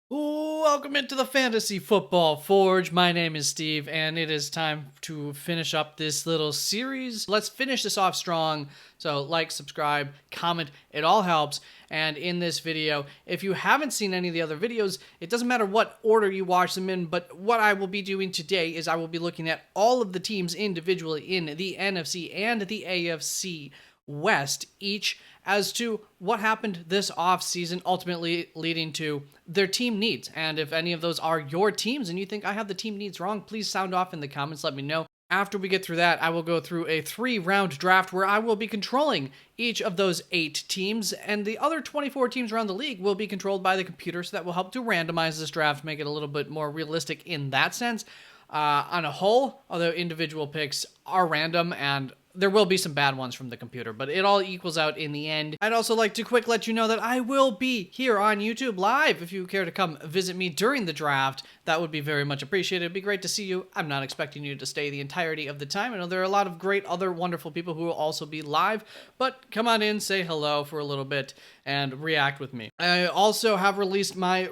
Welcome into the Fantasy Football Forge. My name is Steve, and it is time to finish up this little series. Let's finish this off strong. So, like, subscribe, comment, it all helps. And in this video, if you haven't seen any of the other videos, it doesn't matter what order you watch them in, but what I will be doing today is I will be looking at all of the teams individually in the NFC and the AFC West, each as to what happened this offseason, ultimately leading to their team needs. And if any of those are your teams and you think I have the team needs wrong, please sound off in the comments, let me know. After we get through that, I will go through a 3-round draft where I will be controlling each of those 8 teams, and the other 24 teams around the league will be controlled by the computer, so that will help to randomize this draft, make it a little bit more realistic in that sense. On a whole, although individual picks are random and there will be some bad ones from the computer, but it all equals out in the end. I'd also like to let you know that I will be here on YouTube live. If you care to come visit me during the draft, that would be very much appreciated. It'd be great to see you. I'm not expecting you to stay the entirety of the time. I know there are a lot of great other wonderful people who will also be live, but come on in, say hello for a little bit, and react with me. I also have released my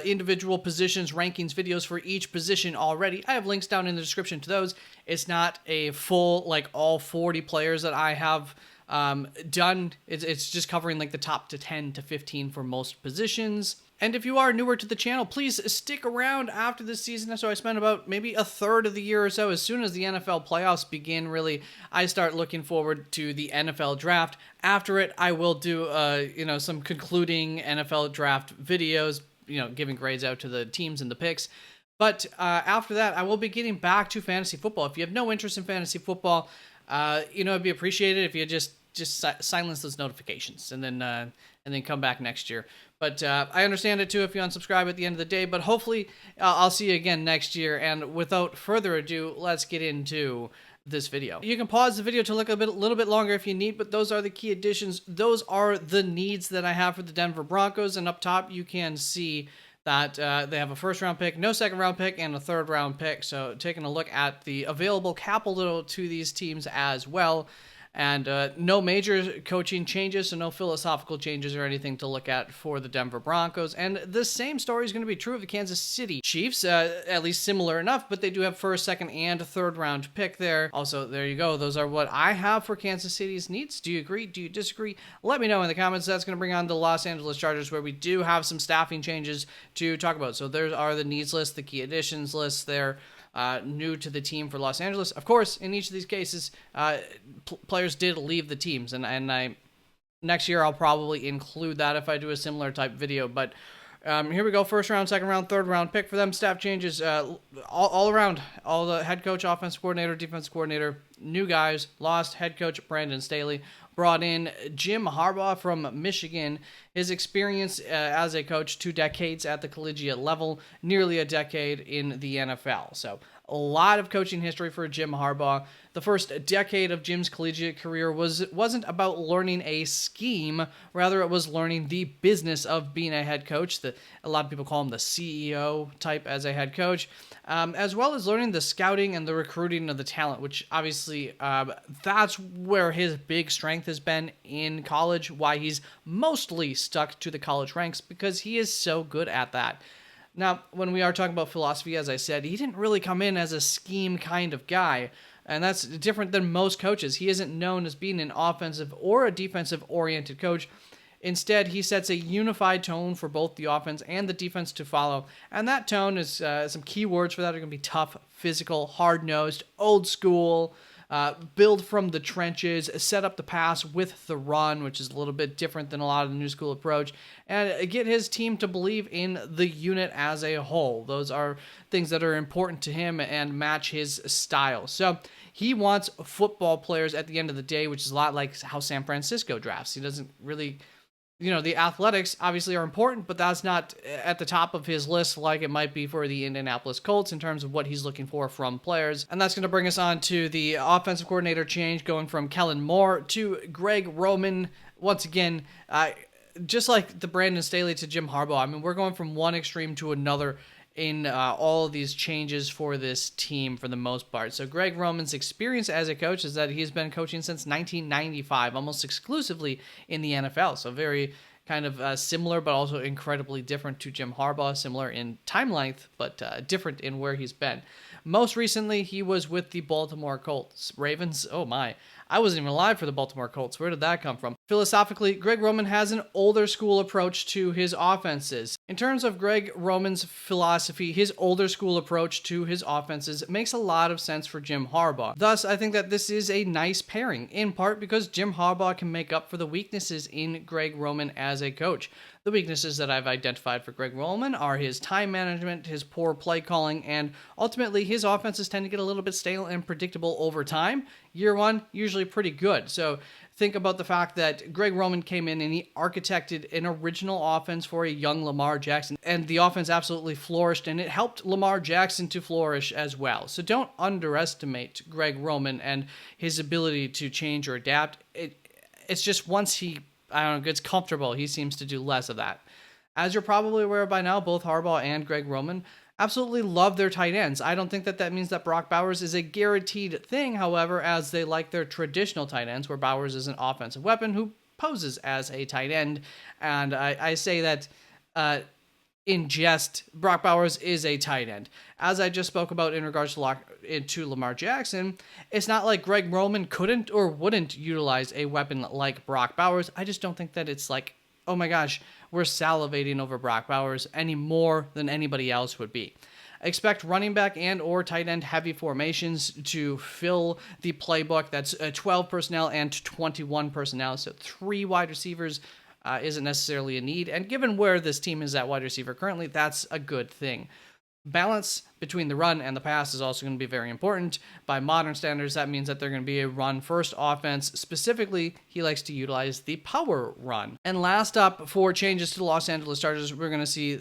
individual positions rankings videos for each position already. I have links down in the description to those. It's not a full, like, all 40 players that I have done. It's just covering like the top to 10 to 15 for most positions. And if you are newer to the channel, please stick around after this season. So I spend about maybe a third of the year or so. As soon as the NFL playoffs begin, really, I start looking forward to the NFL draft. After it, I will do, some concluding NFL draft videos, giving grades out to the teams and the picks. But after that, I will be getting back to fantasy football. If you have no interest in fantasy football, it'd be appreciated if you just silence those notifications and then come back next year. But I understand it too if you unsubscribe at the end of the day. But hopefully I'll see you again next year. And without further ado, let's get into this video. You can pause the video to look a little bit longer if you need, but those are the key additions. Those are the needs that I have for the Denver Broncos. And up top, you can see that they have a first-round pick, no second-round pick, and a third-round pick. So taking a look at the available capital to these teams as well. And no major coaching changes, so no philosophical changes or anything to look at for the Denver Broncos. And the same story is going to be true of the Kansas City Chiefs, at least similar enough, but they do have first, second, and third round pick there. Also, there you go. Those are what I have for Kansas City's needs. Do you agree? Do you disagree? Let me know in the comments. That's going to bring on the Los Angeles Chargers, where we do have some staffing changes to talk about. So there are the needs list, the key additions list there. New to the team for Los Angeles. Of course, in each of these cases, players did leave the teams, and I next year I'll probably include that if I do a similar type video. But here we go: first round, second round, third round pick for them. Staff changes all around. All the head coach, offensive coordinator, defensive coordinator, new guys. Lost head coach Brandon Staley. Brought in Jim Harbaugh from Michigan. His experience as a coach, 2 decades at the collegiate level, nearly a decade in the NFL. So a lot of coaching history for Jim Harbaugh. The first decade of Jim's collegiate career wasn't about learning a scheme. Rather, it was learning the business of being a head coach. A lot of people call him the CEO type as a head coach, as well as learning the scouting and the recruiting of the talent, which obviously that's where his big strength has been in college, why he's mostly stuck to the college ranks, because he is so good at that. Now, when we are talking about philosophy, as I said, he didn't really come in as a scheme kind of guy, and that's different than most coaches. He isn't known as being an offensive or a defensive-oriented coach. Instead, he sets a unified tone for both the offense and the defense to follow, and that tone is some key words for that are going to be tough, physical, hard-nosed, old school, build from the trenches, set up the pass with the run, which is a little bit different than a lot of the new school approach, and get his team to believe in the unit as a whole. Those are things that are important to him and match his style. So he wants football players at the end of the day, which is a lot like how San Francisco drafts. He doesn't really... the athletics obviously are important, but that's not at the top of his list like it might be for the Indianapolis Colts in terms of what he's looking for from players. And that's going to bring us on to the offensive coordinator change, going from Kellen Moore to Greg Roman. Once again, just like the Brandon Staley to Jim Harbaugh, I mean, we're going from one extreme to another in all of these changes for this team for the most part. So Greg Roman's experience as a coach is that he's been coaching since 1995, almost exclusively in the NFL. So very kind of similar, but also incredibly different to Jim Harbaugh, similar in time length, but different in where he's been. Most recently, he was with the Baltimore Colts. Ravens, oh my. I wasn't even alive for the Baltimore Colts. Where did that come from? Philosophically, Greg Roman has an older school approach to his offenses. In terms of Greg Roman's philosophy, his older school approach to his offenses makes a lot of sense for Jim Harbaugh. Thus, I think that this is a nice pairing, in part because Jim Harbaugh can make up for the weaknesses in Greg Roman as a coach. The weaknesses that I've identified for Greg Roman are his time management, his poor play calling, and ultimately his offenses tend to get a little bit stale and predictable over time. Year one, usually pretty good. So think about the fact that Greg Roman came in and he architected an original offense for a young Lamar Jackson, and the offense absolutely flourished, and it helped Lamar Jackson to flourish as well. So don't underestimate Greg Roman and his ability to change or adapt. It's just once he gets comfortable, he seems to do less of that. As you're probably aware by now, both Harbaugh and Greg Roman absolutely love their tight ends. I don't think that means that Brock Bowers is a guaranteed thing, however, as they like their traditional tight ends, where Bowers is an offensive weapon who poses as a tight end. And I say that in jest, Brock Bowers is a tight end. As I just spoke about in regards to Lamar Jackson, it's not like Greg Roman couldn't or wouldn't utilize a weapon like Brock Bowers. I just don't think that it's like, oh my gosh, we're salivating over Brock Bowers any more than anybody else would be. Expect running back and or tight end heavy formations to fill the playbook. That's 12 personnel and 21 personnel, so 3 wide receivers isn't necessarily a need. And given where this team is at wide receiver currently, that's a good thing. Balance between the run and the pass is also going to be very important. By modern standards, that means that they're going to be a run-first offense. Specifically, he likes to utilize the power run. And last up, for changes to the Los Angeles Chargers, we're going to see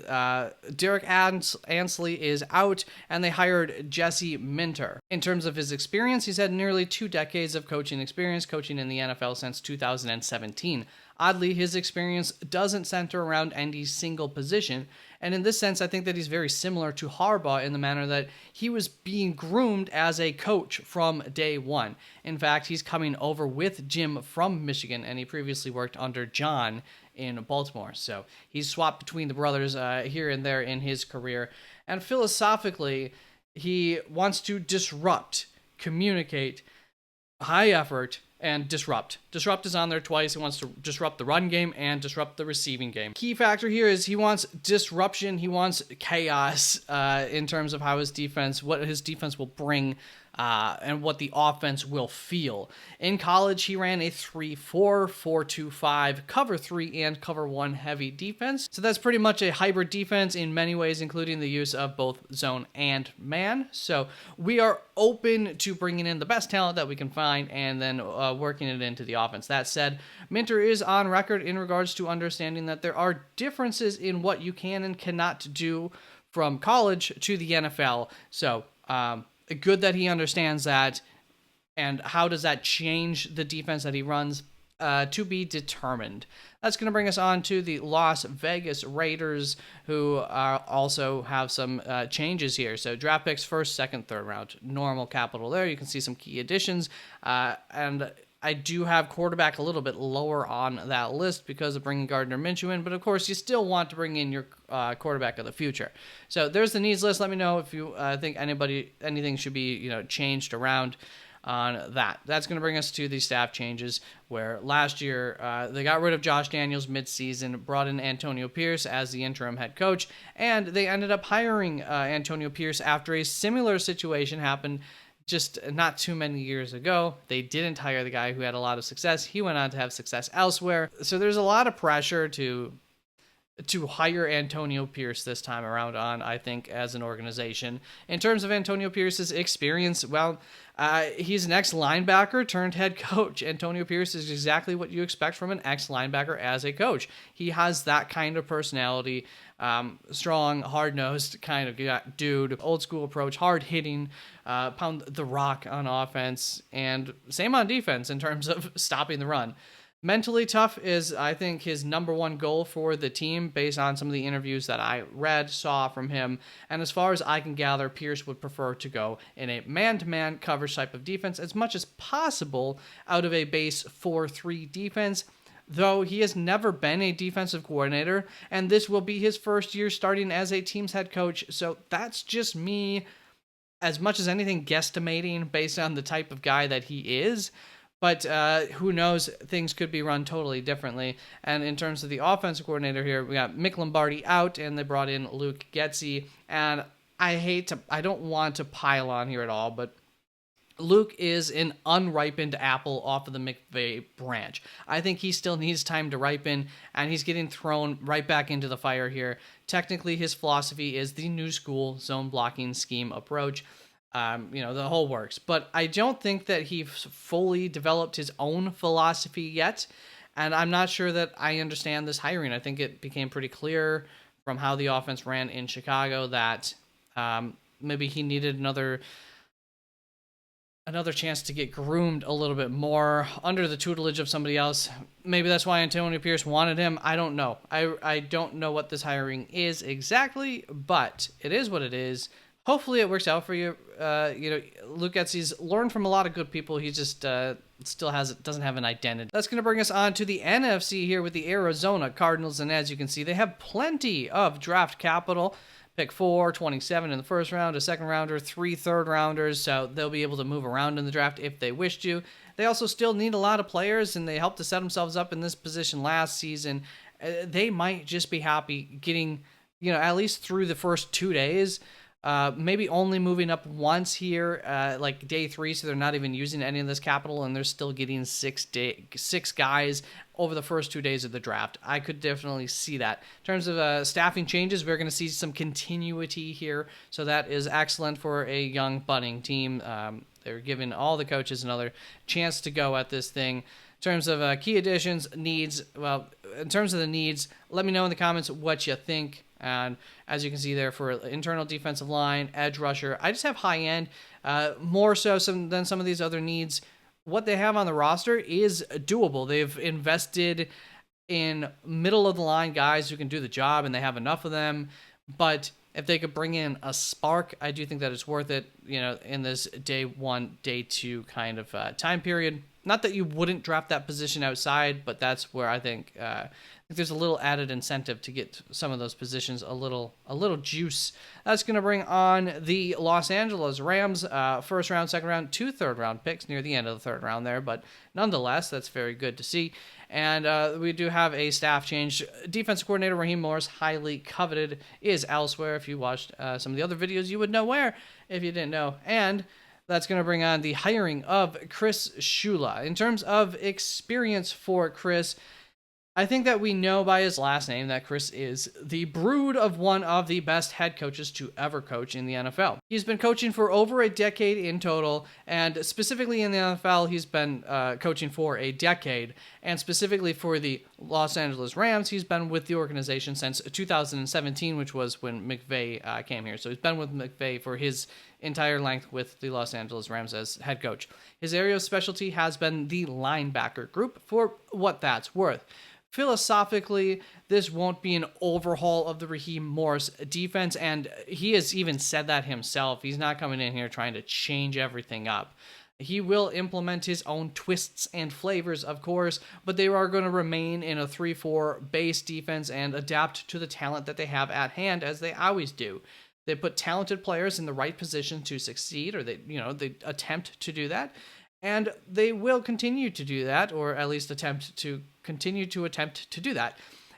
Derek Ansley is out, and they hired Jesse Minter. In terms of his experience, he's had nearly 2 decades of coaching experience, coaching in the NFL since 2017. Oddly, his experience doesn't center around any single position, and in this sense, I think that he's very similar to Harbaugh in the manner that he was being groomed as a coach from day one. In fact, he's coming over with Jim from Michigan, and he previously worked under John in Baltimore. So he's swapped between the brothers here and there in his career. And philosophically, he wants to disrupt, communicate, high effort, and disrupt. Disrupt is on there twice. He wants to disrupt the run game and disrupt the receiving game. Key factor here is he wants disruption. He wants chaos in terms of how his defense, what his defense will bring, and what the offense will feel. In college, he ran a 3-4, 4-2-5, cover 3 and cover 1 heavy defense. So that's pretty much a hybrid defense in many ways, including the use of both zone and man. So we are open to bringing in the best talent that we can find and then working it into the offense. That said, Minter is on record in regards to understanding that there are differences in what you can and cannot do from college to the NFL. So, good that he understands that, and how does that change the defense that he runs, to be determined. That's going to bring us on to the Las Vegas Raiders, who also have some changes here. So draft picks, first, second, third round, normal capital there. You can see some key additions, and I do have quarterback a little bit lower on that list because of bringing Gardner Minshew in, but of course you still want to bring in your quarterback of the future. So there's the needs list. Let me know if you think anything should be changed around on that. That's going to bring us to the staff changes, where last year they got rid of Josh Daniels midseason, brought in Antonio Pierce as the interim head coach, and they ended up hiring Antonio Pierce after a similar situation happened just not too many years ago. They didn't hire the guy who had a lot of success. He went on to have success elsewhere. So there's a lot of pressure to hire Antonio Pierce this time around on, I think, as an organization. In terms of Antonio Pierce's experience, well, he's an ex-linebacker turned head coach. Antonio Pierce is exactly what you expect from an ex-linebacker as a coach. He has that kind of personality, strong, hard-nosed kind of dude, old school approach, hard-hitting, pound the rock on offense, and same on defense in terms of stopping the run. Mentally tough is, I think, his number one goal for the team based on some of the interviews that I saw from him. And as far as I can gather, Pierce would prefer to go in a man-to-man coverage type of defense as much as possible out of a base 4-3 defense. though he has never been a defensive coordinator, and this will be his first year starting as a team's head coach. So that's just me, as much as anything, guesstimating based on the type of guy that he is. But who knows? Things could be run totally differently. And in terms of the offensive coordinator here, we got Mick Lombardi out, and they brought in Luke Getsy. And I don't want to pile on here at all, but Luke is an unripened apple off of the McVay branch. I think he still needs time to ripen, and he's getting thrown right back into the fire here. Technically, his philosophy is the new school zone blocking scheme approach. The whole works. But I don't think that he fully developed his own philosophy yet, and I'm not sure that I understand this hiring. I think it became pretty clear from how the offense ran in Chicago that maybe he needed another chance to get groomed a little bit more under the tutelage of somebody else. Maybe that's why Antonio Pierce wanted him. I don't know. I don't know what this hiring is exactly, but it is what it is. Hopefully it works out for you. Luke Getsy's learned from a lot of good people. He just still doesn't have an identity. That's going to bring us on to the NFC here with the Arizona Cardinals, and as you can see, they have plenty of draft capital. Pick 4, 27 in the first round, a second rounder, 3 third rounders, so they'll be able to move around in the draft if they wish to. They also still need a lot of players, and they helped to set themselves up in this position last season. They might just be happy getting, at least through the first 2 days. Maybe only moving up once here, like day 3, so they're not even using any of this capital, and they're still getting 6 guys over the first 2 days of the draft. I could definitely see that. In terms of staffing changes, we're going to see some continuity here, so that is excellent for a young budding team. They're giving all the coaches another chance to go at this thing. In terms of key additions, needs, in terms of the needs, let me know in the comments what you think. And as you can see there, for internal defensive line, edge rusher, I just have high end, more so than some of these other needs. What they have on the roster is doable. They've invested in middle of the line guys who can do the job, and they have enough of them. But if they could bring in a spark, I do think that it's worth it, in this day 1, day 2 kind of time period. Not that you wouldn't draft that position outside, but that's where I think there's a little added incentive to get some of those positions a little juice. That's going to bring on the Los Angeles Rams, first round, second round, 2 third round picks near the end of the third round there, but nonetheless, that's very good to see. And we do have a staff change. Defensive coordinator Raheem Morris, highly coveted, is elsewhere. If you watched some of the other videos, you would know where, if you didn't know. And that's going to bring on the hiring of Chris Shula. In terms of experience for Chris, I think that we know by his last name that Chris is the brood of one of the best head coaches to ever coach in the NFL. He's been coaching for over a decade in total, and specifically in the NFL, he's been coaching for a decade. And specifically for the Los Angeles Rams, he's been with the organization since 2017, which was when McVay came here. So he's been with McVay for his entire length with the Los Angeles Rams as head coach. His area of specialty has been the linebacker group, for what that's worth. Philosophically, this won't be an overhaul of the Raheem Morris defense, and he has even said that himself. He's not coming in here trying to change everything up. He will implement his own twists and flavors, of course, but they are going to remain in a 3-4 base defense and adapt to the talent that they have at hand, as they always do. They put talented players in the right position to succeed, or they attempt to do that. And they will continue to do that, or at least attempt to do that.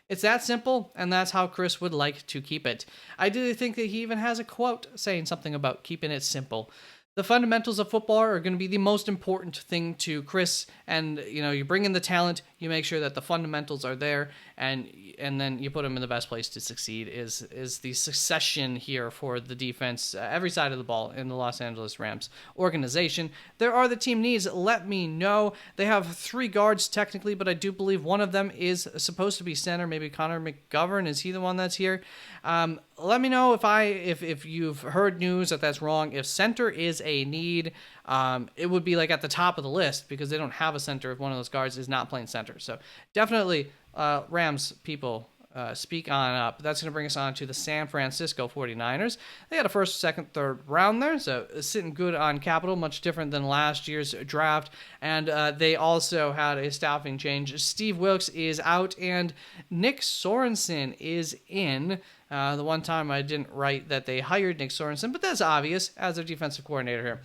It's that simple, and that's how Chris would like to keep it. I do think that he even has a quote saying something about keeping it simple. The fundamentals of football are going to be the most important thing to Chris, and you bring in the talent, you make sure that the fundamentals are there, and then you put him in the best place to succeed. Is the succession here for the defense, every side of the ball in the Los Angeles Rams organization. There are the team needs. Let me know. They have 3 guards technically, but I do believe one of them is supposed to be center. Maybe Connor McGovern, is he the one that's here? Let me know if you've heard news that that's wrong. If center is a need, it would be like at the top of the list, because they don't have a center if one of those guards is not playing center. So definitely, Rams people, speak on up. That's going to bring us on to the San Francisco 49ers. They had a first, second, third round there, so sitting good on capital, much different than last year's draft. And they also had a staffing change. Steve Wilks is out, and Nick Sorensen is in. The one time I didn't write that they hired Nick Sorensen, but that's obvious as their defensive coordinator here.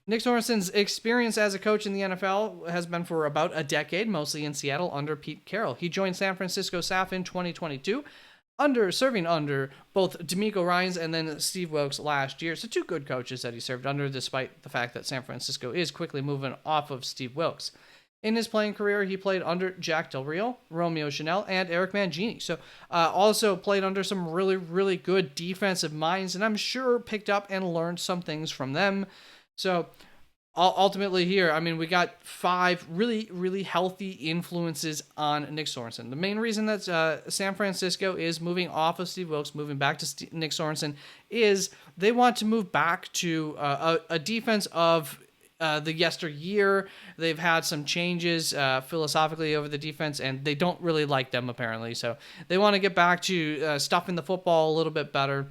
Nick Sorensen's experience as a coach in the NFL has been for about a decade, mostly in Seattle under Pete Carroll. He joined San Francisco staff in 2022, serving under both DeMeco Ryans and then Steve Wilks last year. So two good coaches that he served under, despite the fact that San Francisco is quickly moving off of Steve Wilks. In his playing career, he played under Jack Del Rio, Romeo Chanel, and Eric Mangini. So also played under some really, really good defensive minds, and I'm sure picked up and learned some things from them. So ultimately here, I mean, we got 5 really, really healthy influences on Nick Sorensen. The main reason that San Francisco is moving off of Steve Wilks, moving back to Nick Sorensen, is they want to move back to a defense of the yesteryear. They've had some changes philosophically over the defense, and they don't really like them, apparently. So they want to get back to stuffing the football a little bit better.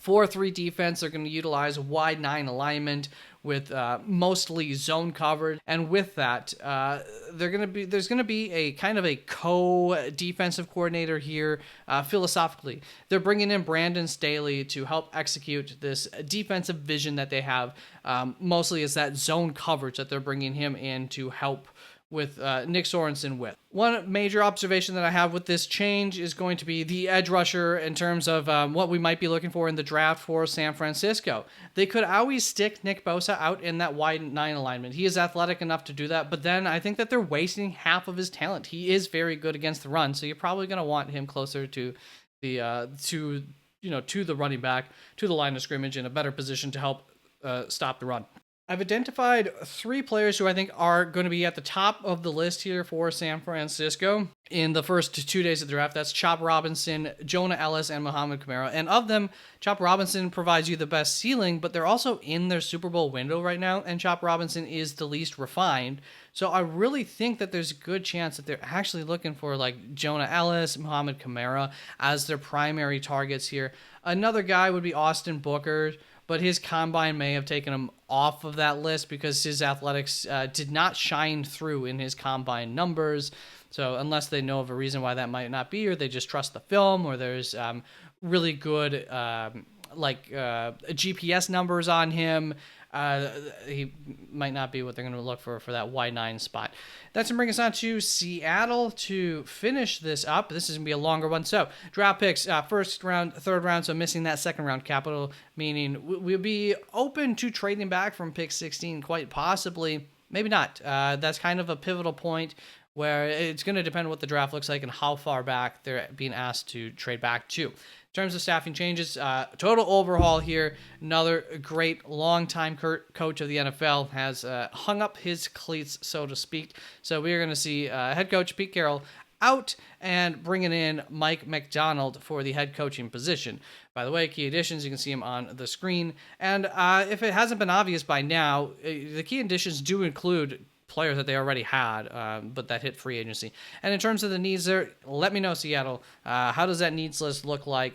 4-3 defense. They're going to utilize wide 9 alignment with mostly zone coverage, and with that, there's going to be a kind of a co-defensive coordinator here. Philosophically, they're bringing in Brandon Staley to help execute this defensive vision that they have. Mostly is that zone coverage that they're bringing him in to help with Nick Sorensen with. One major observation that I have with this change is going to be the edge rusher in terms of what we might be looking for in the draft for San Francisco. They could always stick Nick Bosa out in that wide 9 alignment. He is athletic enough to do that, but then I think that they're wasting half of his talent. He is very good against the run, so you're probably going to want him closer to the to the running back, to the line of scrimmage, in a better position to help stop the run. I've identified 3 players who I think are going to be at the top of the list here for San Francisco in the first 2 days of the draft. That's Chop Robinson, Jonah Ellis, and Muhammad Kamara. And of them, Chop Robinson provides you the best ceiling, but they're also in their Super Bowl window right now, and Chop Robinson is the least refined. So I really think that there's a good chance that they're actually looking for like Jonah Ellis, Muhammad Kamara as their primary targets here. Another guy would be Austin Booker, but his combine may have taken him off of that list because his athletics did not shine through in his combine numbers. So unless they know of a reason why that might not be, or they just trust the film, or there's really good GPS numbers on him, he might not be what they're going to look for that wide 9 spot. That's going to bring us on to Seattle to finish this up. This is going to be a longer one. So draft picks, first round, third round, so missing that second round capital, meaning we'll be open to trading back from pick 16, quite possibly. Maybe not. That's kind of a pivotal point where it's going to depend on what the draft looks like and how far back they're being asked to trade back to. In terms of staffing changes, total overhaul here. Another great longtime coach of the NFL has hung up his cleats, so to speak. So we are going to see head coach Pete Carroll out and bringing in Mike McDonald for the head coaching position. By the way, key additions, you can see him on the screen. And if it hasn't been obvious by now, the key additions do include players that they already had, but that hit free agency. And in terms of the needs there, let me know, Seattle. How does that needs list look like?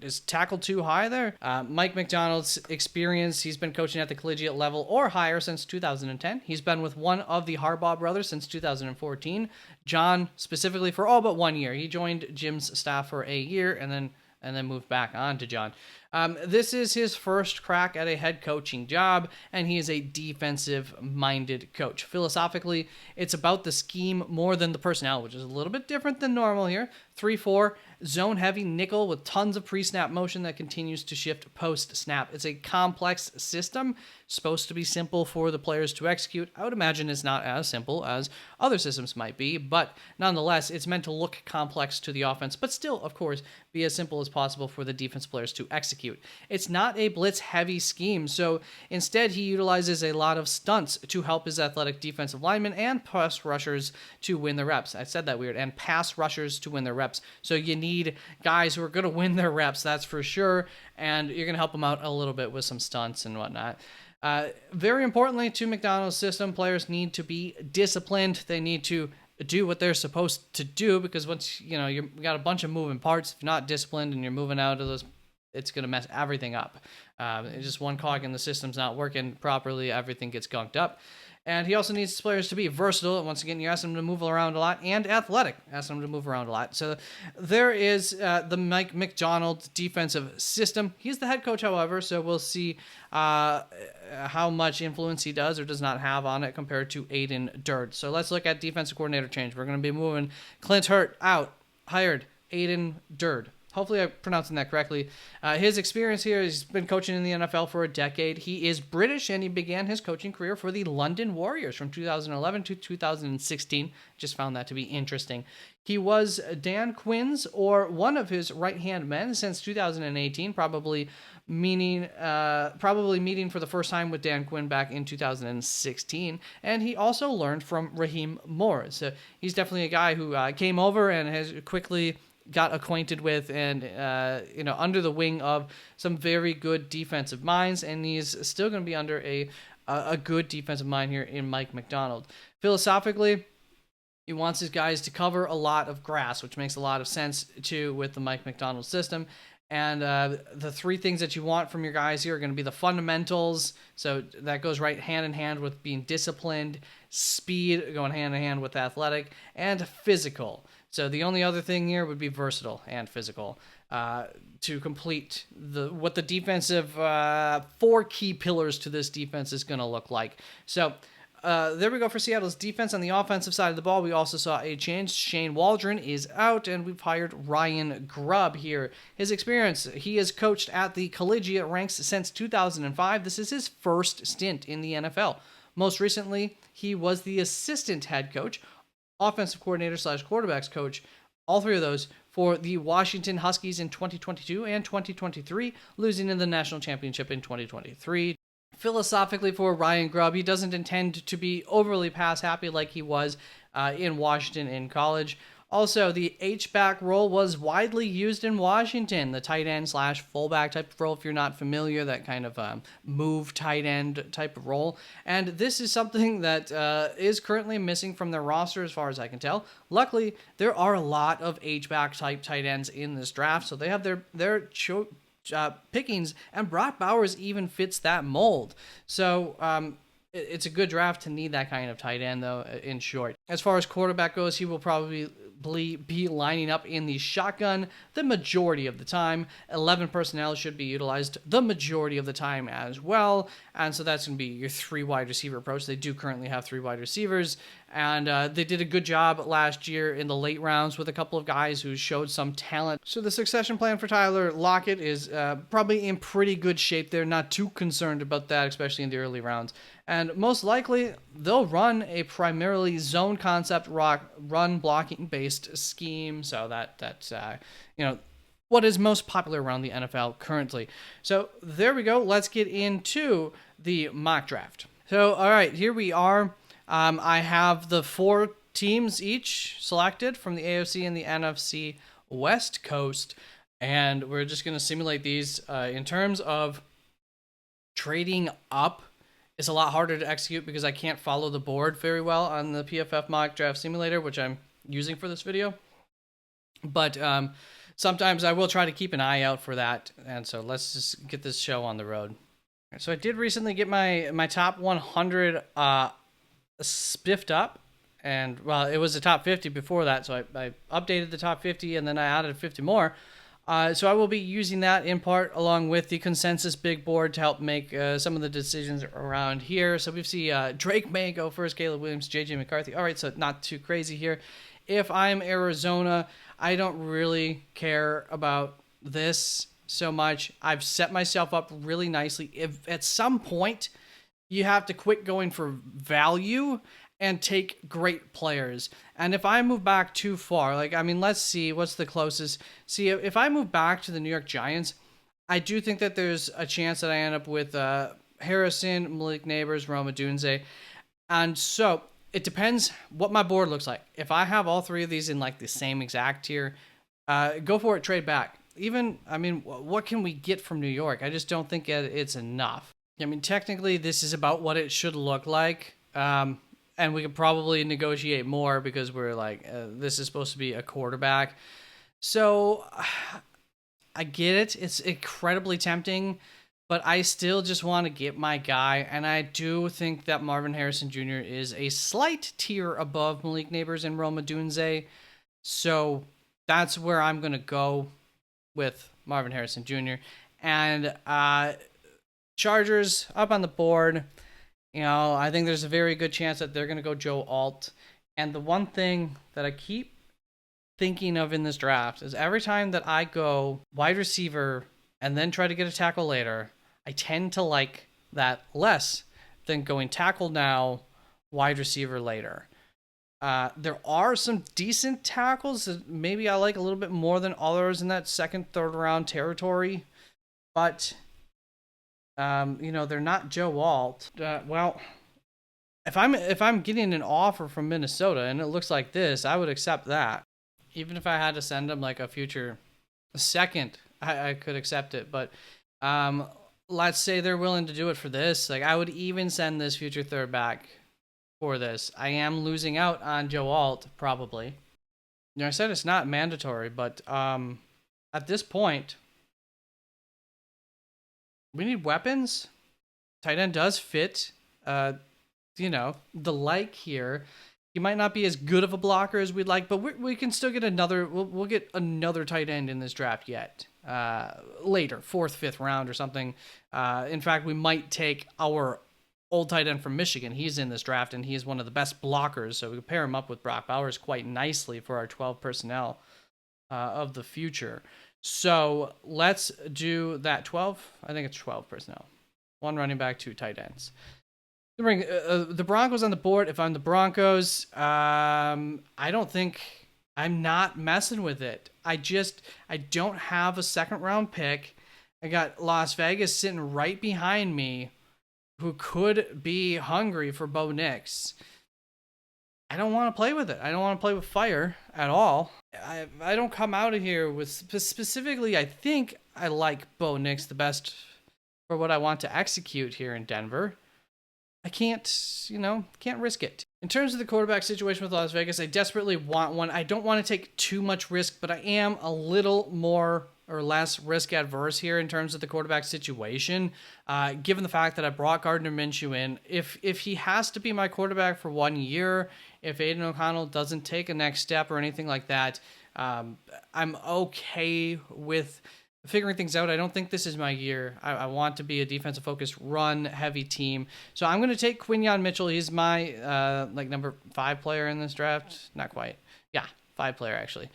Is tackle too high there? Mike McDonald's experience, he's been coaching at the collegiate level or higher since 2010. He's been with one of the Harbaugh brothers since 2014. John specifically for all but 1 year. He joined Jim's staff for a year and then moved back on to John. This is his first crack at a head coaching job, and he is a defensive-minded coach. Philosophically, it's about the scheme more than the personnel, which is a little bit different than normal here. 3-4, zone-heavy nickel with tons of pre-snap motion that continues to shift post-snap. It's a complex system, supposed to be simple for the players to execute. I would imagine it's not as simple as other systems might be, but nonetheless, it's meant to look complex to the offense, but still, of course, be as simple as possible for the defense players to execute. It's not a blitz-heavy scheme, so instead he utilizes a lot of stunts to help his athletic defensive linemen and pass rushers to win the reps. I said that weird. And pass rushers to win their reps. So you need guys who are going to win their reps, that's for sure, and you're going to help them out a little bit with some stunts and whatnot. Very importantly to McDonald's system, players need to be disciplined. They need to do what they're supposed to do, because once, you got a bunch of moving parts, if you're not disciplined and you're moving out of those, it's going to mess everything up. It's just one cog in the system's not working properly, everything gets gunked up. And he also needs his players to be versatile. Once again, you ask them to move around a lot, and athletic. Ask them to move around a lot. So there is the Mike Macdonald defensive system. He's the head coach, however, so we'll see how much influence he does or does not have on it compared to Aiden Durd. So let's look at defensive coordinator change. We're going to be moving Clint Hurt out, hired Aiden Durd. Hopefully I'm pronouncing that correctly. His experience here, he's been coaching in the NFL for a decade. He is British, and he began his coaching career for the London Warriors from 2011 to 2016. Just found that to be interesting. He was Dan Quinn's, or one of his right-hand men, since 2018, probably meeting for the first time with Dan Quinn back in 2016. And he also learned from Raheem Morris. So he's definitely a guy who came over and has quickly got acquainted with and under the wing of some very good defensive minds, and he's still going to be under a good defensive mind here in Mike Macdonald. Philosophically, he wants his guys to cover a lot of grass, which makes a lot of sense too with the Mike Macdonald system. And the three things that you want from your guys here are going to be the fundamentals. So that goes right hand in hand with being disciplined, speed going hand in hand with athletic, and physical. So the only other thing here would be versatile and physical to complete what the defensive 4 key pillars to this defense is going to look like. So there we go for Seattle's defense. On the offensive side of the ball, we also saw a change. Shane Waldron is out, and we've hired Ryan Grubb here. His experience, he has coached at the collegiate ranks since 2005. This is his first stint in the NFL. Most recently, he was the assistant head coach, offensive coordinator / quarterbacks coach, all three of those for the Washington Huskies in 2022 and 2023, losing in the national championship in 2023. Philosophically for Ryan Grubb, he doesn't intend to be overly pass happy like he was in Washington in college. Also, the H-back role was widely used in Washington, the tight end / fullback type of role, if you're not familiar, that kind of move tight end type of role. And this is something that is currently missing from their roster as far as I can tell. Luckily, there are a lot of H-back type tight ends in this draft, so they have their pickings, and Brock Bowers even fits that mold. So it's a good draft to need that kind of tight end, though, in short. As far as quarterback goes, he will probably be lining up in the shotgun the majority of the time. 11 personnel should be utilized the majority of the time as well, and so that's going to be your 3 wide receiver approach. They do currently have 3 wide receivers, and they did a good job last year in the late rounds with a couple of guys who showed some talent. So the succession plan for Tyler Lockett is probably in pretty good shape. They're not too concerned about that, especially in the early rounds. And most likely, they'll run a primarily zone concept run blocking based scheme. So that's what is most popular around the NFL currently. So there we go. Let's get into the mock draft. So all right, here we are. I have the 4 teams each selected from the AFC and the NFC West Coast, and we're just going to simulate these in terms of trading up. It's a lot harder to execute because I can't follow the board very well on the PFF mock draft simulator, which I'm using for this video. But sometimes I will try to keep an eye out for that. And so let's just get this show on the road. So I did recently get my top 100 spiffed up. And, well, it was the top 50 before that. So I updated the top 50 and then I added 50 more. So I will be using that in part along with the consensus big board to help make some of the decisions around here. So we see Drake May go first, Caleb Williams, JJ McCarthy. All right, so not too crazy here. If I'm Arizona, I don't really care about this so much. I've set myself up really nicely. If at some point you have to quit going for value and take great players. And if I move back too far, let's see what's the closest. See, if I move back to the New York Giants, I do think that there's a chance that I end up with Harrison, Malik Neighbors, Roma Dunze. And so it depends what my board looks like. If I have all 3 of these in the same exact tier, go for it, trade back. What can we get from New York? I just don't think it's enough. Technically this is about what it should look like. and we could probably negotiate more because we're like, this is supposed to be a quarterback. So I get it. It's incredibly tempting, but I still just want to get my guy. And I do think that Marvin Harrison Jr. is a slight tier above Malik Neighbors and Rome Odunze. So that's where I'm going to go with Marvin Harrison Jr. And Chargers up on the board. I think there's a very good chance that they're going to go Joe Alt. And the one thing that I keep thinking of in this draft is every time that I go wide receiver and then try to get a tackle later, I tend to like that less than going tackle now, wide receiver later. There are some decent tackles that maybe I like a little bit more than others in that second, third round territory, but they're not Joe Alt. Well, if I'm getting an offer from Minnesota and it looks like this, I would accept that. Even if I had to send them like a future second, I could accept it. But let's say they're willing to do it for this. Like, I would even send this future third back for this. I am losing out on Joe Alt, probably. I said it's not mandatory, but at this point, we need weapons. Tight end does fit, the like here. He might not be as good of a blocker as we'd like, but we can still get another. We'll get another tight end in this draft yet. Later, 4th, 5th round or something. In fact, we might take our old tight end from Michigan. He's in this draft, and he's one of the best blockers, so we can pair him up with Brock Bowers quite nicely for our 12 personnel of the future. So let's do that 12. I think it's 12 personnel. 1 running back, 2 tight ends. The Broncos on the board. If I'm the Broncos, I'm not messing with it. I don't have a second round pick. I got Las Vegas sitting right behind me, who could be hungry for Bo Nix. I don't want to play with it. I don't want to play with fire at all. I don't come out of here with specifically. I think I like Bo Nix the best for what I want to execute here in Denver. I can't risk it. In terms of the quarterback situation with Las Vegas, I desperately want one. I don't want to take too much risk, but I am a little more or less risk adverse here in terms of the quarterback situation, given the fact that I brought Gardner Minshew in. If he has to be my quarterback for 1 year, if Aiden O'Connell doesn't take a next step or anything like that, I'm okay with figuring things out. I don't think this is my year. I want to be a defensive-focused, run-heavy team. So I'm going to take Quinyon Mitchell. He's my number 5 player in this draft. Not quite. Yeah, 5 player, actually,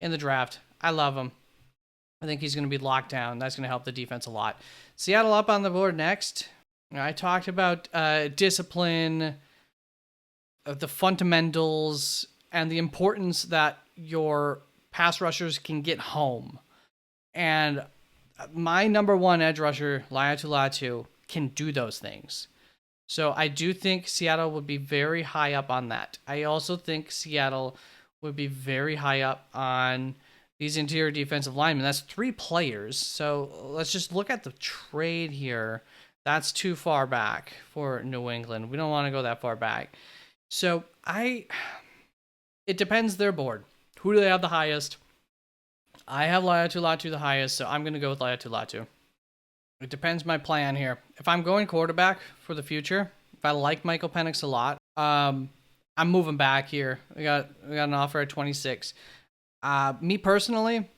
in the draft. I love him. I think he's going to be locked down. That's going to help the defense a lot. Seattle up on the board next. I talked about discipline, the fundamentals, and the importance that your pass rushers can get home. And my number 1 edge rusher, Laiatu Latu, can do those things. So I do think Seattle would be very high up on that. I also think Seattle would be very high up on these interior defensive linemen. That's 3 players. So let's just look at the trade here. That's too far back for New England. We don't want to go that far back. So it depends their board. Who do they have the highest? I have Laiatu Latu the highest, so I'm going to go with Laiatu Latu. It depends my plan here. If I'm going quarterback for the future, if I like Michael Penix a lot, I'm moving back here. We got an offer at 26. Me personally,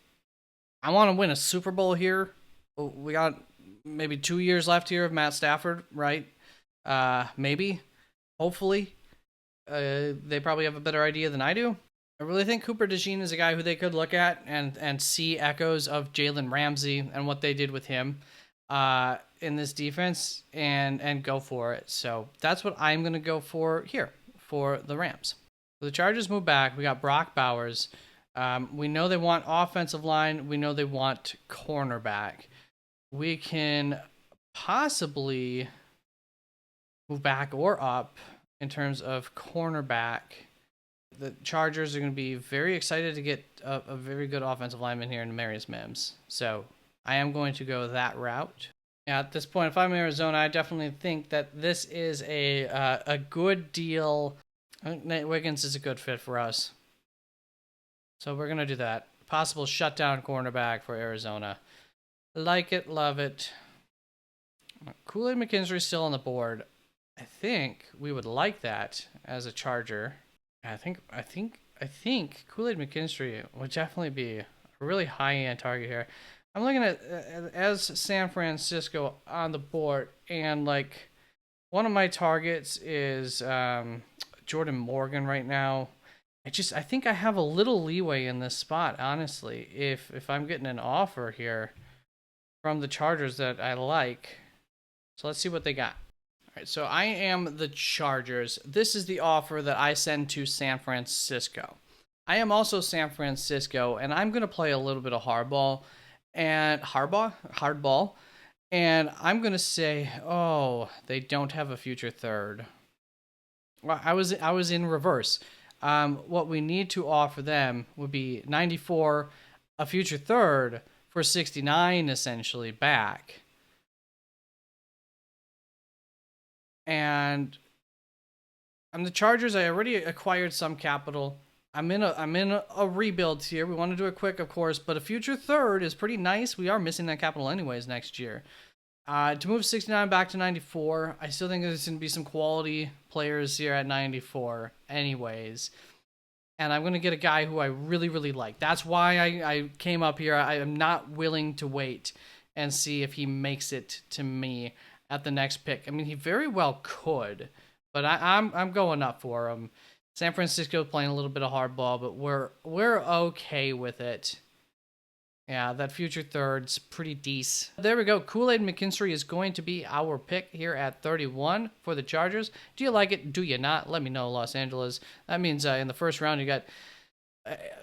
I want to win a Super Bowl here. We got maybe 2 years left here of Matt Stafford, right? Maybe, hopefully. They probably have a better idea than I do. I really think Cooper DeJean is a guy who they could look at and see echoes of Jalen Ramsey and what they did with him in this defense and go for it. So that's what I'm going to go for here for the Rams. So the Chargers move back. We got Brock Bowers. We know they want offensive line. We know they want cornerback. We can possibly move back or up in terms of cornerback. The Chargers are going to be very excited to get a very good offensive lineman here in Marius Mims. So I am going to go that route. At this point, if I'm Arizona, I definitely think that this is a good deal I think Nate Wiggins is a good fit for us. So we're going to do that. Possible shutdown cornerback for Arizona. Like it, love it. Kool-Aid McKinstry still on the board. I think we would like that as a Charger. I think Kool-Aid McKinstry would definitely be a really high-end target here. I'm looking at as San Francisco on the board, and like one of my targets is Jordan Morgan right now. I think I have a little leeway in this spot, honestly. If I'm getting an offer here from the Chargers that I like. So let's see what they got. All right, so I am the Chargers. This is the offer that I send to San Francisco. I am also San Francisco, and I'm going to play a little bit of hardball. And hardball. And I'm going to say, oh, they don't have a future third. Well, I was in reverse. What we need to offer them would be 94, a future third for 69 essentially back. And I'm the Chargers. I already acquired some capital. I'm in a rebuild here. We want to do it quick, of course, but a future third is pretty nice. We are missing that capital anyways next year. To move 69 back to 94, I still think there's going to be some quality players here at 94 anyways. And I'm going to get a guy who I really, really like. That's why I came up here. I am not willing to wait and see if he makes it to me at the next pick. I mean, he very well could, but I'm going up for him. San Francisco playing a little bit of hardball, but we're okay with it. Yeah, that future third's pretty decent. There we go. Kool-Aid McKinstry is going to be our pick here at 31 for the Chargers. Do you like it? Do you not? Let me know, Los Angeles. That means in the first round you got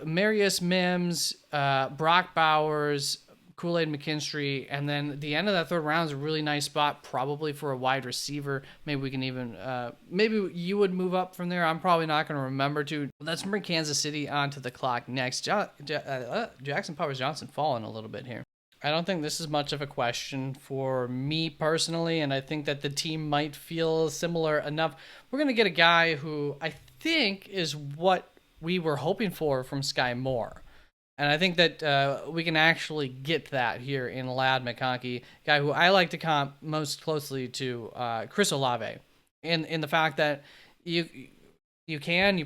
Marius Mims, Brock Bowers, Kool-Aid McKinstry, and then the end of that third round is a really nice spot, probably for a wide receiver. Maybe we can even, maybe you would move up from there. I'm probably not going to remember to. Let's bring Kansas City onto the clock next. Jackson Powers-Johnson falling a little bit here. I don't think this is much of a question for me personally, and I think that the team might feel similar enough. We're going to get a guy who I think is what we were hoping for from Sky Moore. And I think that we can actually get that here in Ladd McConkey, guy who I like to comp most closely to Chris Olave, in the fact that you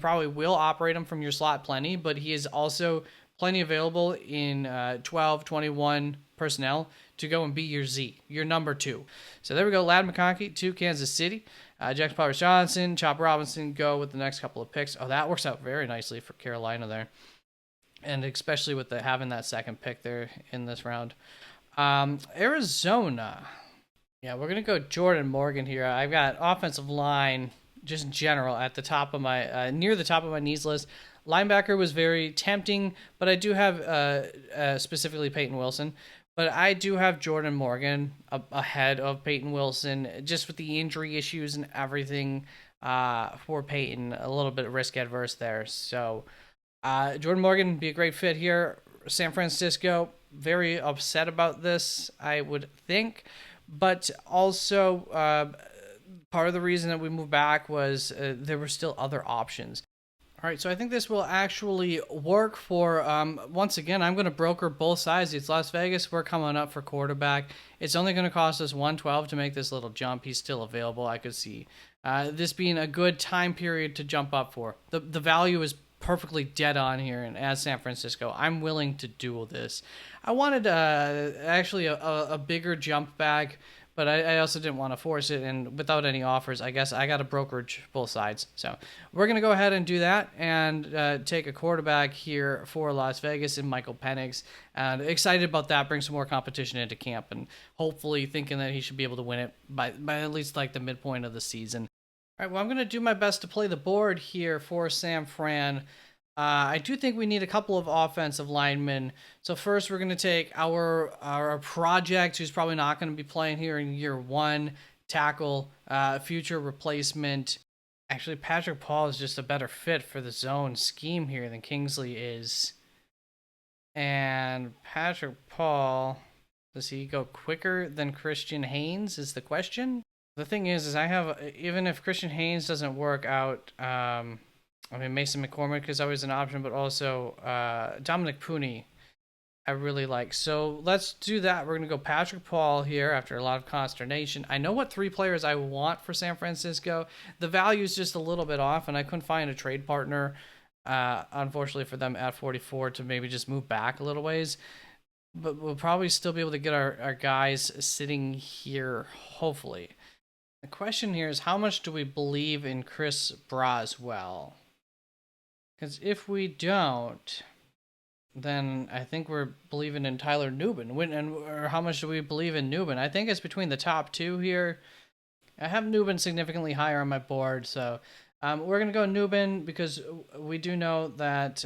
probably will operate him from your slot plenty, but he is also plenty available in 12, 21 personnel to go and be your Z, your number 2. So there we go, Ladd McConkey to Kansas City. Jackson Powers-Johnson, Chop Robinson go with the next couple of picks. Oh, that works out very nicely for Carolina there. And especially with having that second pick there in this round. Arizona. Yeah, we're going to go Jordan Morgan here. I've got offensive line, just in general, at the top of my, near the top of my needs list. Linebacker was very tempting, but I do have specifically Peyton Wilson. But I do have Jordan Morgan ahead of Peyton Wilson, just with the injury issues and everything for Peyton. A little bit risk adverse there. So Jordan Morgan would be a great fit here. San Francisco, very upset about this, I would think. But also, part of the reason that we moved back was there were still other options. All right, so I think this will actually work for, once again, I'm going to broker both sides. It's Las Vegas. We're coming up for quarterback. It's only going to cost us $112 to make this little jump. He's still available. I could see this being a good time period to jump up for. The value is perfectly dead on here, and as San Francisco, I'm willing to do this. I wanted actually a bigger jump back, but I also didn't want to force it, and without any offers, I guess I got to brokerage both sides. So we're going to go ahead and do that and take a quarterback here for Las Vegas and Michael Penix. And excited about that, bring some more competition into camp, and hopefully thinking that he should be able to win it by at least like the midpoint of the season. All right, well, I'm going to do my best to play the board here for San Fran. I do think we need a couple of offensive linemen. So first, we're going to take our project, who's probably not going to be playing here in year one, tackle, future replacement. Actually, Patrick Paul is just a better fit for the zone scheme here than Kingsley is. And Patrick Paul, does he go quicker than Christian Haynes is the question? The thing is I have, even if Christian Haynes doesn't work out, I mean, Mason McCormick is always an option, but also Dominic Pooney I really like. So let's do that. We're going to go Patrick Paul here after a lot of consternation. I know what 3 players I want for San Francisco. The value is just a little bit off, and I couldn't find a trade partner, unfortunately, for them at 44 to maybe just move back a little ways. But we'll probably still be able to get our guys sitting here, hopefully. The question here is, how much do we believe in Chris Braswell? Because if we don't, then I think we're believing in Tyler Nubin. Or how much do we believe in Nubin? I think it's between the top 2 here. I have Nubin significantly higher on my board, so we're going to go Nubin because we do know that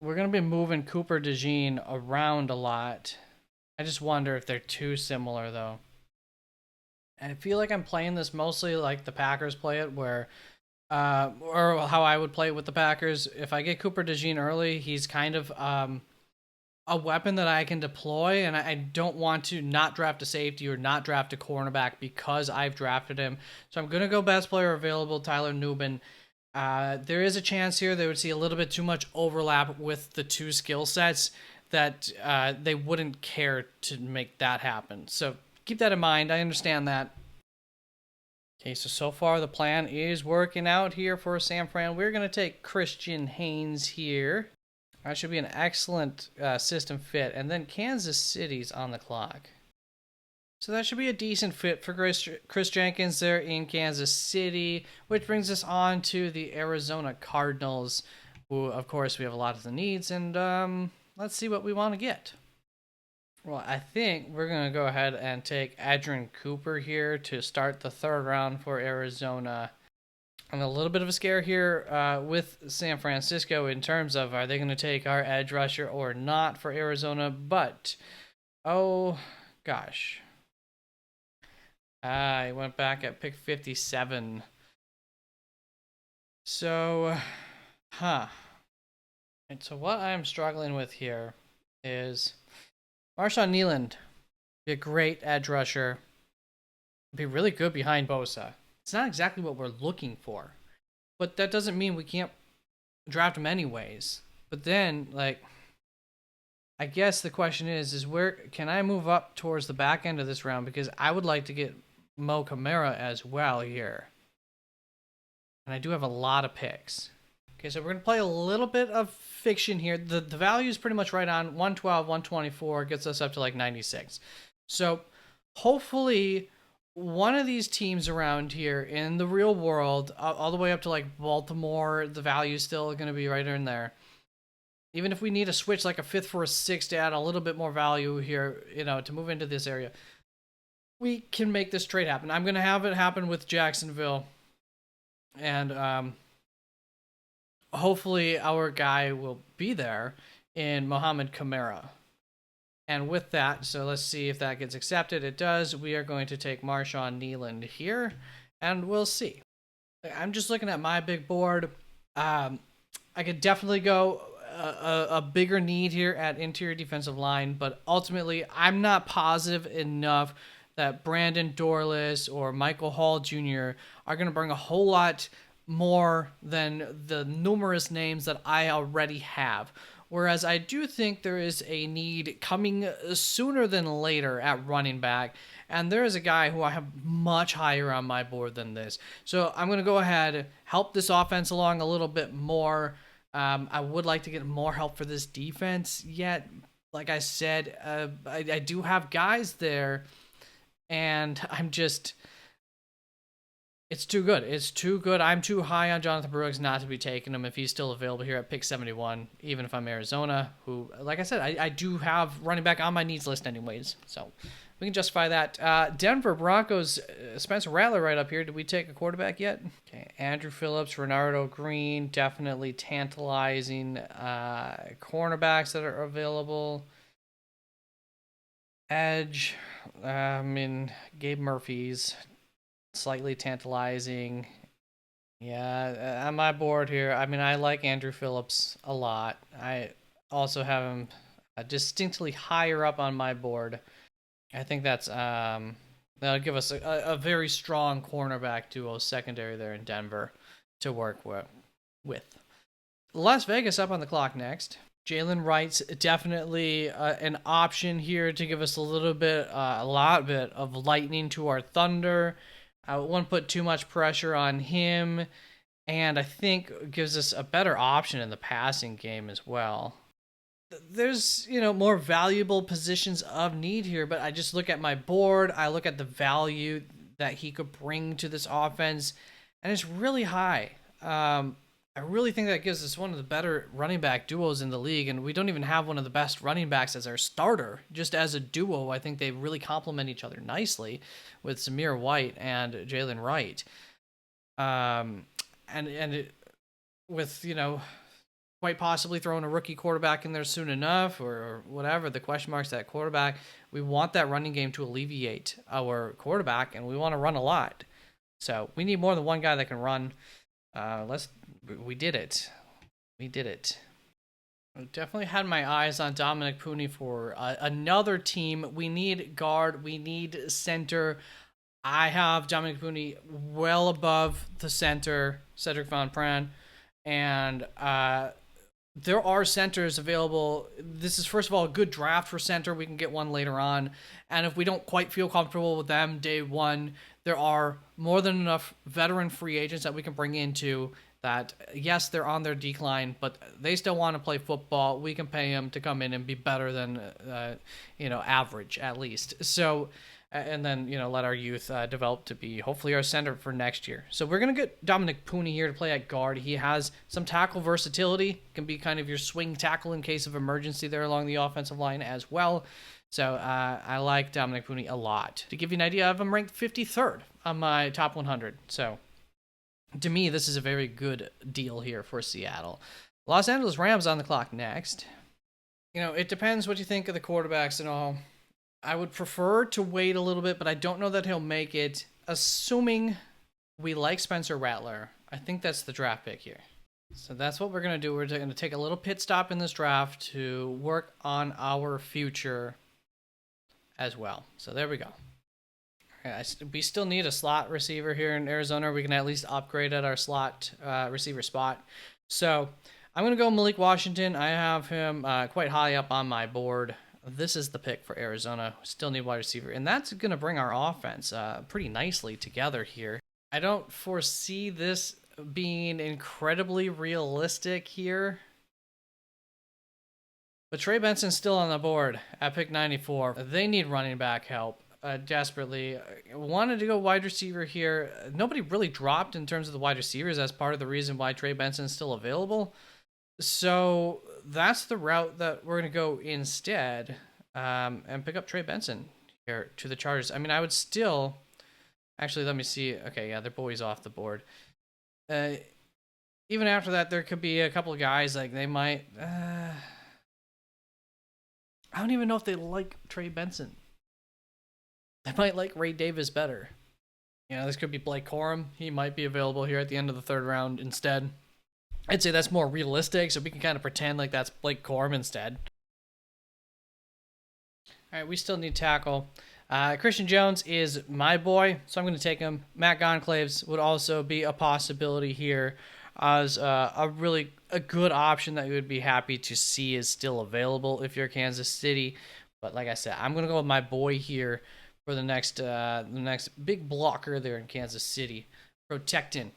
we're going to be moving Cooper DeJean around a lot. I just wonder if they're too similar, though. I feel like I'm playing this mostly like the Packers play it, where or how I would play it with the Packers. If I get Cooper DeJean early, he's kind of a weapon that I can deploy, and I don't want to not draft a safety or not draft a cornerback because I've drafted him. So I'm going to go best player available, Tyler Nubin. There is a chance here they would see a little bit too much overlap with the 2 skill sets that they wouldn't care to make that happen. So keep that in mind. I understand that. Okay, so far the plan is working out here for San Fran. We're going to take Christian Haynes here. That should be an excellent system fit. And then Kansas City's on the clock. So that should be a decent fit for Chris Jenkins there in Kansas City, which brings us on to the Arizona Cardinals, who, of course, we have a lot of the needs. And let's see what we want to get. Well, I think we're going to go ahead and take Adrian Cooper here to start the 3rd round for Arizona. I'm a little bit of a scare here with San Francisco in terms of are they going to take our edge rusher or not for Arizona. But, oh, gosh. I went back at pick 57. So, And so what I'm struggling with here is Marshawn Kneeland, be a great edge rusher, be really good behind Bosa. It's not exactly what we're looking for, but that doesn't mean we can't draft him anyways. But then, I guess the question is where can I move up towards the back end of this round, because I would like to get Mo Camara as well here. And I do have a lot of picks. Okay, so we're going to play a little bit of fiction here. The value is pretty much right on 112, 124, gets us up to like 96. So hopefully one of these teams around here in the real world, all the way up to like Baltimore, the value is still going to be right in there. Even if we need to switch like a 5th for a 6th to add a little bit more value here, to move into this area, we can make this trade happen. I'm going to have it happen with Jacksonville. And hopefully our guy will be there in Mohamed Kamara. And with that, so let's see if that gets accepted. It does. We are going to take Marshawn Kneeland here, and we'll see. I'm just looking at my big board. I could definitely go a bigger need here at interior defensive line, but ultimately I'm not positive enough that Brandon Dorless or Michael Hall Jr. are going to bring a whole lot more than the numerous names that I already have. Whereas I do think there is a need coming sooner than later at running back, and there is a guy who I have much higher on my board than this. So I'm going to go ahead, help this offense along a little bit more. I would like to get more help for this defense, yet, like I said, I do have guys there, and I'm just... It's too good. It's too good. I'm too high on Jonathan Brooks not to be taking him if he's still available here at pick 71, even if I'm Arizona, who, like I said, I do have running back on my needs list anyways. So we can justify that. Denver Broncos, Spencer Rattler right up here. Did we take a quarterback yet? Okay, Andrew Phillips, Renardo Green, definitely tantalizing cornerbacks that are available. Edge, Gabe Murphy's slightly tantalizing. Yeah, on my board here, I like Andrew Phillips a lot. I also have him distinctly higher up on my board. I think that's That'll give us a very strong cornerback duo secondary there in Denver to work with. Las Vegas up on the clock next. Jalen Wright's definitely an option here to give us a lot bit of lightning to our thunder. I wouldn't put too much pressure on him, and I think gives us a better option in the passing game as well. There's, more valuable positions of need here, but I just look at my board, I look at the value that he could bring to this offense, and it's really high. I really think that gives us one of the better running back duos in the league, and we don't even have one of the best running backs as our starter. Just as a duo, I think they really complement each other nicely with Zamir White and Jalen Wright. With, quite possibly throwing a rookie quarterback in there soon enough or whatever, the question marks at quarterback, we want that running game to alleviate our quarterback, and we want to run a lot. So we need more than one guy that can run. We did it. I definitely had my eyes on Dominic Pooney for another team. We need guard. We need center. I have Dominic Pooney well above the center, Cedric Van Pran, and there are centers available. This is, first of all, a good draft for center. We can get one later on. And if we don't quite feel comfortable with them day one, there are more than enough veteran free agents that we can bring into that, yes, they're on their decline, but they still want to play football. We can pay them to come in and be better than, average at least. So, and then, let our youth develop to be hopefully our center for next year. So we're going to get Dominic Pooney here to play at guard. He has some tackle versatility, can be kind of your swing tackle in case of emergency there along the offensive line as well. So I like Dominic Pooney a lot. To give you an idea, I have him ranked 53rd on my top 100. So to me, this is a very good deal here for Seattle. Los Angeles Rams on the clock next. It depends what you think of the quarterbacks and all. I would prefer to wait a little bit, but I don't know that he'll make it. Assuming we like Spencer Rattler, I think that's the draft pick here. So that's what we're going to do. We're going to take a little pit stop in this draft to work on our future as well. So there we go. We still need a slot receiver here in Arizona. We can at least upgrade at our slot receiver spot. So I'm going to go Malik Washington. I have him quite high up on my board. This is the pick for Arizona. Still need wide receiver. And that's going to bring our offense pretty nicely together here. I don't foresee this being incredibly realistic here. But Trey Benson's still on the board at pick 94. They need running back help desperately. Wanted to go wide receiver here. Nobody really dropped in terms of the wide receivers. That's part of the reason why Trey Benson's still available. So that's the route that we're going to go instead, and pick up Trey Benson here to the Chargers. I mean, I would still... Actually, let me see. Okay, yeah, their boy's off the board. Even after that, there could be a couple of guys, like they might... I don't even know if they like Trey Benson. They might like Ray Davis better. This could be Blake Corum. He might be available here at the end of the third round instead. I'd say that's more realistic, so we can kind of pretend like that's Blake Corum instead. All right, we still need tackle. Christian Jones is my boy, so I'm going to take him. Matt Goncalves would also be a possibility here as a good option that we would be happy to see is still available if you're Kansas City. But like I said, I'm going to go with my boy here for the next big blocker there in Kansas City, Protectin.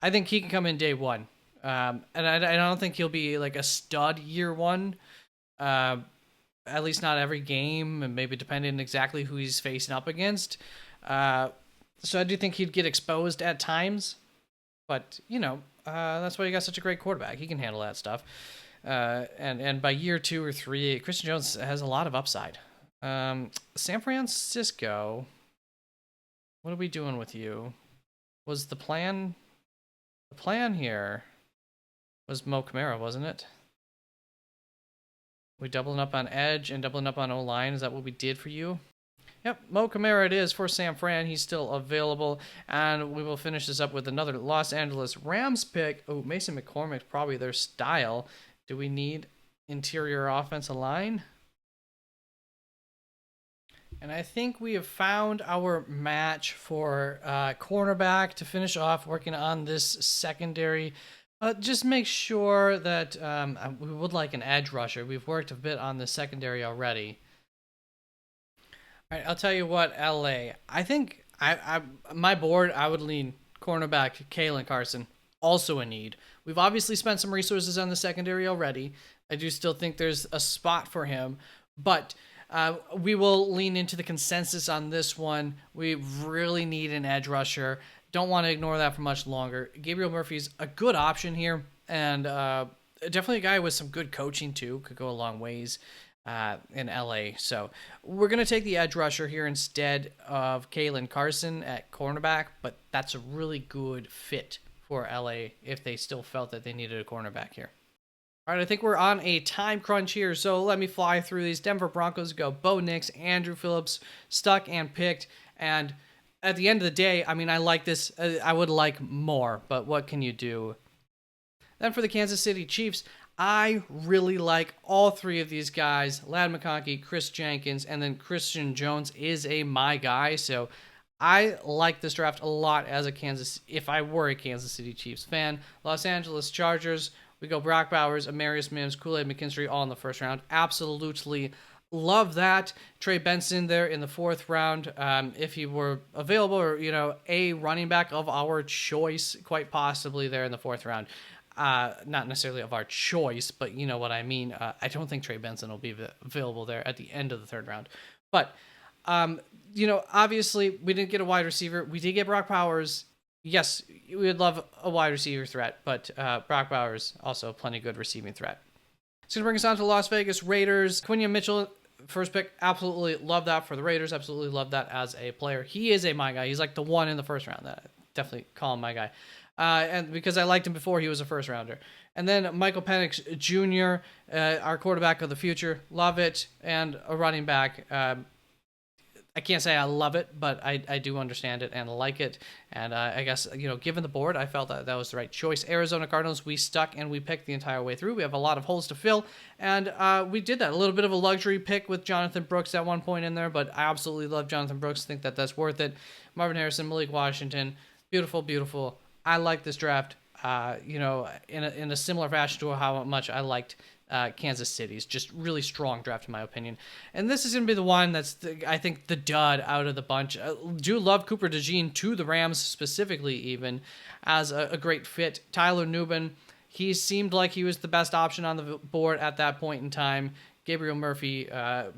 I think he can come in day one. And I don't think he'll be like a stud year one, at least not every game, and maybe depending exactly who he's facing up against. So I do think he'd get exposed at times, but that's why you got such a great quarterback. He can handle that stuff. And by year 2 or 3, Christian Jones has a lot of upside. San Francisco, what are we doing with you? Was the plan here was Mo Camara, wasn't it? We doubling up on edge and doubling up on O-line. Is that what we did for you? Yep, Mo Camara it is for San Fran. He's still available. And we will finish this up with another Los Angeles Rams pick. Oh, Mason McCormick, probably their style. Do we need interior offensive line? And I think we have found our match for cornerback to finish off working on this secondary. Just make sure that we would like an edge rusher. We've worked a bit on the secondary already. All right, I'll tell you what, LA. I think my board, I would lean cornerback Kalen Carson, also a need. We've obviously spent some resources on the secondary already. I do still think there's a spot for him, but we will lean into the consensus on this one. We really need an edge rusher. Don't want to ignore that for much longer. Gabriel Murphy's a good option here, and definitely a guy with some good coaching too. Could go a long ways in LA. So we're going to take the edge rusher here instead of Kalen Carson at cornerback, but that's a really good fit for LA if they still felt that they needed a cornerback here. All right, I think we're on a time crunch here, so let me fly through these. Denver Broncos go Bo Nix, Andrew Phillips, stuck and picked, and at the end of the day, I mean, I like this. I would like more, but what can you do? Then for the Kansas City Chiefs, I really like all three of these guys, Ladd McConkey, Chris Jenkins, and then Christian Jones is my guy, so I like this draft a lot if I were a Kansas City Chiefs fan. Los Angeles Chargers, we go Brock Bowers, Amarius Mims, Kool-Aid McKinstry, all in the first round. Absolutely love that. Trey Benson there in the fourth round, if he were available, or, a running back of our choice, quite possibly there in the fourth round. Not necessarily of our choice, but you know what I mean. I don't think Trey Benson will be available there at the end of the third round. But, obviously we didn't get a wide receiver. We did get Brock Bowers. Yes, we would love a wide receiver threat, but Brock Bowers also plenty good receiving threat. It's going to bring us on to the Las Vegas Raiders. Quinion Mitchell, first pick, absolutely love that for the Raiders. Absolutely love that as a player. He is my guy. He's like the one in the first round. That definitely call him my guy. And because I liked him before he was a first rounder. And then Michael Penix Jr., our quarterback of the future, love it, and a running back. I can't say I love it, but I do understand it and like it. And I guess, given the board, I felt that was the right choice. Arizona Cardinals, we stuck and we picked the entire way through. We have a lot of holes to fill, and we did that. A little bit of a luxury pick with Jonathan Brooks at one point in there, but I absolutely love Jonathan Brooks. Think that that's worth it. Marvin Harrison, Malik Washington, beautiful, beautiful. I like this draft, in a similar fashion to how much I liked Kansas City's. Just really strong draft in my opinion. And this is going to be the one that's, I think, the dud out of the bunch. Do love Cooper DeJean to the Rams specifically, even as a great fit. Tyler Nubin, he seemed like he was the best option on the board at that point in time. Gabriel Murphy,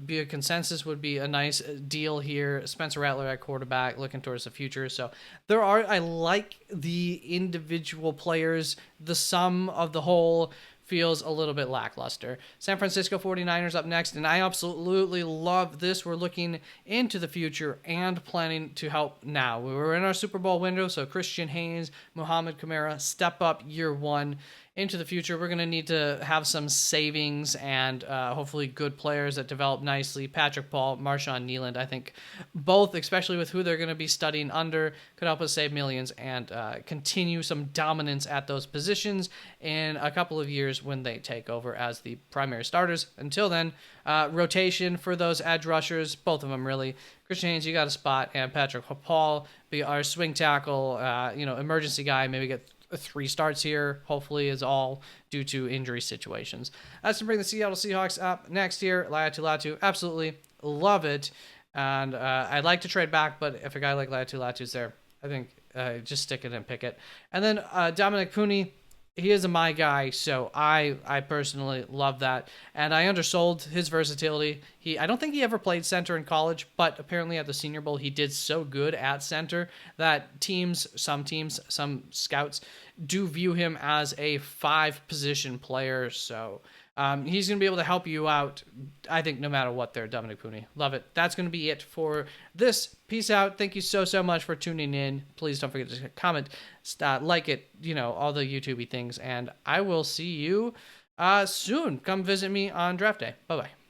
be a consensus would be a nice deal here. Spencer Rattler at quarterback, looking towards the future. So I like the individual players. The sum of the whole feels a little bit lackluster. San Francisco 49ers up next, and I absolutely love this. We're looking into the future and planning to help now. We were in our Super Bowl window, so Christian Haynes, Muhammad Kamara, step up year one. Into the future, we're going to need to have some savings and hopefully good players that develop nicely. Patrick Paul, Marshawn Nealand, I think both, especially with who they're going to be studying under, could help us save millions and continue some dominance at those positions in a couple of years when they take over as the primary starters. Until then, rotation for those edge rushers, both of them really. Christian Haynes, you got a spot, and Patrick Paul be our swing tackle, emergency guy, maybe get 3 starts here, hopefully, is all due to injury situations. That's to bring the Seattle Seahawks up next here. Laiatu Latu, absolutely love it. And I'd like to trade back, but if a guy like Laiatu Latu's there, I think just stick it and pick it. And then Dominic Pooney, he is my guy, so I personally love that. And I undersold his versatility. I don't think he ever played center in college, but apparently at the Senior Bowl, he did so good at center that some scouts do view him as a 5-position player. So he's going to be able to help you out, I think, no matter what there, Dominic Pooney. Love it. That's going to be it for this. Peace out. Thank you so much for tuning in. Please don't forget to comment, like it, all the YouTube-y things. And I will see you soon. Come visit me on draft day. Bye-bye.